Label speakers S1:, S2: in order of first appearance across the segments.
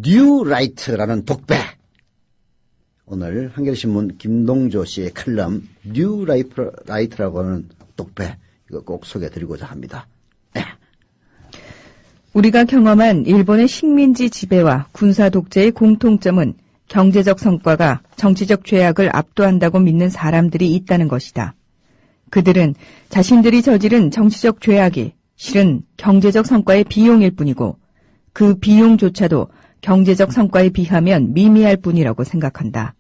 S1: 뉴라이트라는 독배. 오늘 한겨레신문 김동조 씨의 칼럼 뉴라이트라고 하는 독배, 이거 꼭 소개해드리고자 합니다.
S2: 우리가 경험한 일본의 식민지 지배와 군사 독재의 공통점은 경제적 성과가 정치적 죄악을 압도한다고 믿는 사람들이 있다는 것이다. 그들은 자신들이 저지른 정치적 죄악이 실은 경제적 성과의 비용일 뿐이고 그 비용조차도 경제적 성과에 비하면 미미할 뿐이라고 생각한다.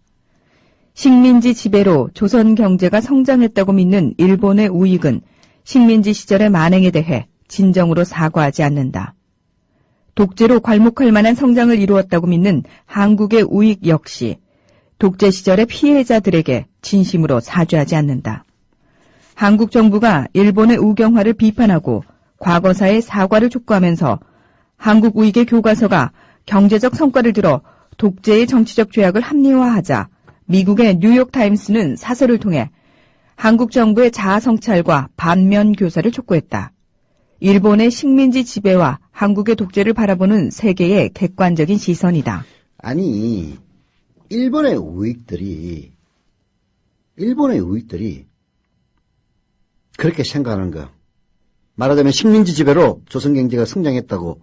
S2: 식민지 지배로 조선 경제가 성장했다고 믿는 일본의 우익은 식민지 시절의 만행에 대해 진정으로 사과하지 않는다. 독재로 괄목할 만한 성장을 이루었다고 믿는 한국의 우익 역시 독재 시절의 피해자들에게 진심으로 사죄하지 않는다. 한국 정부가 일본의 우경화를 비판하고 과거사의 사과를 촉구하면서 한국 우익의 교과서가 경제적 성과를 들어 독재의 정치적 죄악을 합리화하자 미국의 뉴욕타임스는 사설을 통해 한국 정부의 자아성찰과 반면 교사를 촉구했다. 일본의 식민지 지배와 한국의 독재를 바라보는 세계의 객관적인 시선이다.
S1: 아니, 일본의 우익들이 그렇게 생각하는 거, 말하자면 식민지 지배로 조선 경제가 성장했다고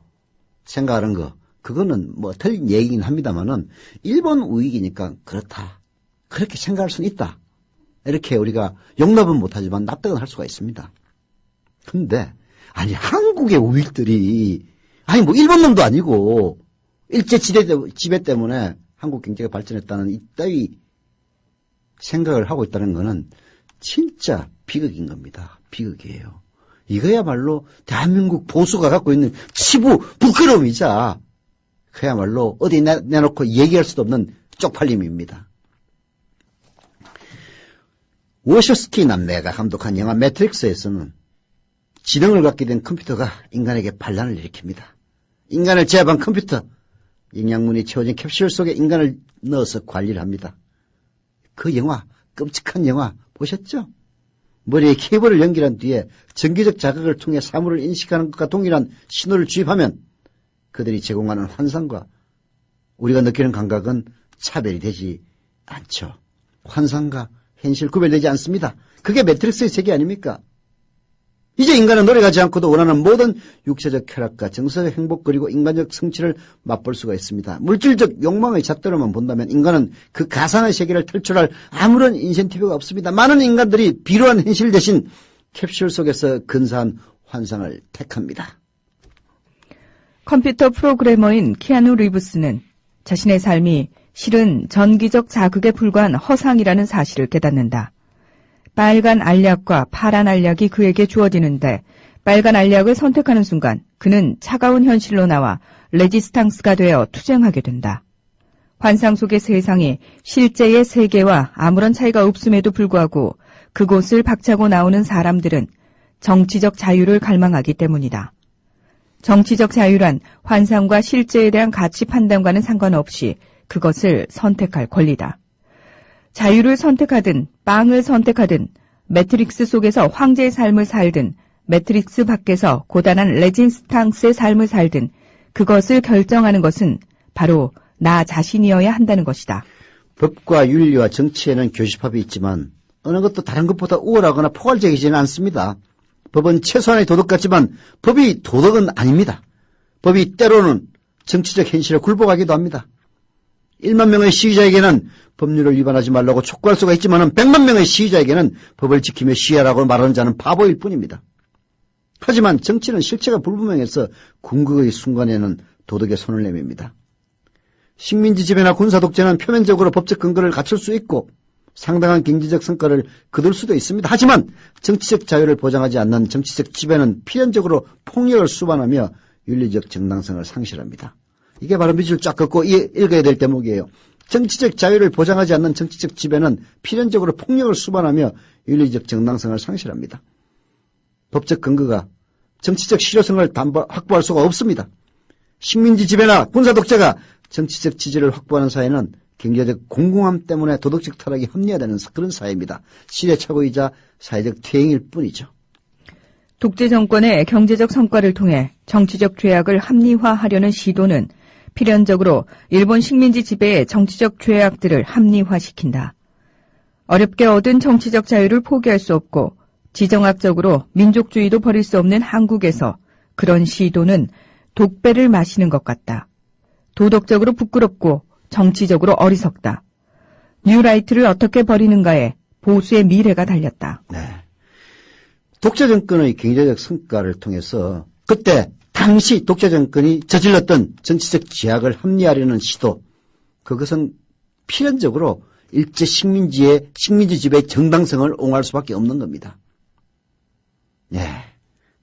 S1: 생각하는 거, 그거는 뭐 틀린 얘기긴 합니다만은 일본 우익이니까 그렇다, 그렇게 생각할 수는 있다, 이렇게 우리가 용납은 못하지만 납득은 할 수가 있습니다. 근데 아니, 한국의 우익들이, 아니 뭐 일본 놈도 아니고 일제 지배 때문에 한국 경제가 발전했다는 이따위 생각을 하고 있다는 거는 진짜 비극인 겁니다. 비극이에요. 이거야말로 대한민국 보수가 갖고 있는 치부 부끄러움이자 그야말로 어디 내놓고 얘기할 수도 없는 쪽팔림입니다. 워셔스키 남매가 감독한 영화 매트릭스에서는 지능을 갖게 된 컴퓨터가 인간에게 반란을 일으킵니다. 인간을 제압한 컴퓨터, 영양분이 채워진 캡슐 속에 인간을 넣어서 관리를 합니다. 그 영화, 끔찍한 영화 보셨죠? 머리에 케이블을 연결한 뒤에 전기적 자극을 통해 사물을 인식하는 것과 동일한 신호를 주입하면 그들이 제공하는 환상과 우리가 느끼는 감각은 차별이 되지 않죠. 환상과 현실 구별되지 않습니다. 그게 매트릭스의 세계 아닙니까? 이제 인간은 노력하지 않고도 원하는 모든 육체적 쾌락과 정서적 행복 그리고 인간적 성취를 맛볼 수가 있습니다. 물질적 욕망의 잣대로만 본다면 인간은 그 가상의 세계를 탈출할 아무런 인센티브가 없습니다. 많은 인간들이 비루한 현실 대신 캡슐 속에서 근사한 환상을 택합니다.
S2: 컴퓨터 프로그래머인 키아누 리브스는 자신의 삶이 실은 전기적 자극에 불과한 허상이라는 사실을 깨닫는다. 빨간 알약과 파란 알약이 그에게 주어지는데 빨간 알약을 선택하는 순간 그는 차가운 현실로 나와 레지스탕스가 되어 투쟁하게 된다. 환상 속의 세상이 실제의 세계와 아무런 차이가 없음에도 불구하고 그곳을 박차고 나오는 사람들은 정치적 자유를 갈망하기 때문이다. 정치적 자유란 환상과 실제에 대한 가치 판단과는 상관없이 그것을 선택할 권리다. 자유를 선택하든 빵을 선택하든 매트릭스 속에서 황제의 삶을 살든 매트릭스 밖에서 고단한 레지스탕스의 삶을 살든 그것을 결정하는 것은 바로 나 자신이어야 한다는 것이다.
S1: 법과 윤리와 정치에는 교집합이 있지만 어느 것도 다른 것보다 우월하거나 포괄적이지는 않습니다. 법은 최소한의 도덕 같지만 법이 도덕은 아닙니다. 법이 때로는 정치적 현실에 굴복하기도 합니다. 1만 명의 시위자에게는 법률을 위반하지 말라고 촉구할 수가 있지만 100만 명의 시위자에게는 법을 지키며 시위하라고 말하는 자는 바보일 뿐입니다. 하지만 정치는 실체가 불분명해서 궁극의 순간에는 도덕에 손을 내밉니다. 식민지 지배나 군사 독재는 표면적으로 법적 근거를 갖출 수 있고 상당한 경제적 성과를 거둘 수도 있습니다. 하지만 정치적 자유를 보장하지 않는 정치적 지배는 필연적으로 폭력을 수반하며 윤리적 정당성을 상실합니다. 이게 바로 밑줄 쫙 긋고 읽어야 될 대목이에요. 정치적 자유를 보장하지 않는 정치적 지배는 필연적으로 폭력을 수반하며 윤리적 정당성을 상실합니다. 법적 근거가 정치적 실효성을 확보할 수가 없습니다. 식민지 지배나 군사 독재가 정치적 지지를 확보하는 사회는 경제적 공공함 때문에 도덕적 타락이 합리화되는 그런 사회입니다. 시대착오이자 사회적 퇴행일 뿐이죠.
S2: 독재 정권의 경제적 성과를 통해 정치적 죄악을 합리화하려는 시도는 필연적으로 일본 식민지 지배의 정치적 죄악들을 합리화시킨다. 어렵게 얻은 정치적 자유를 포기할 수 없고 지정학적으로 민족주의도 버릴 수 없는 한국에서 그런 시도는 독배를 마시는 것 같다. 도덕적으로 부끄럽고 정치적으로 어리석다. 뉴라이트를 어떻게 버리는가에 보수의 미래가 달렸다.
S1: 네. 독재 정권의 경제적 성과를 통해서 그때 당시 독재 정권이 저질렀던 정치적 죄악을 합리화하려는 시도, 그것은 필연적으로 일제 식민지 지배의 정당성을 옹호할 수밖에 없는 겁니다. 네.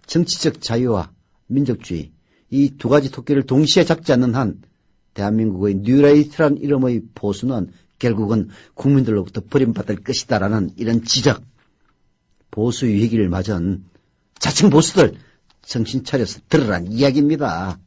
S1: 정치적 자유와 민족주의, 이 두 가지 토끼를 동시에 잡지 않는 한 대한민국의 뉴라이트란 이름의 보수는 결국은 국민들로부터 버림받을 것이다라는 이런 지적, 보수 위기를 맞은 자칭 보수들 정신 차려서 들으란 이야기입니다.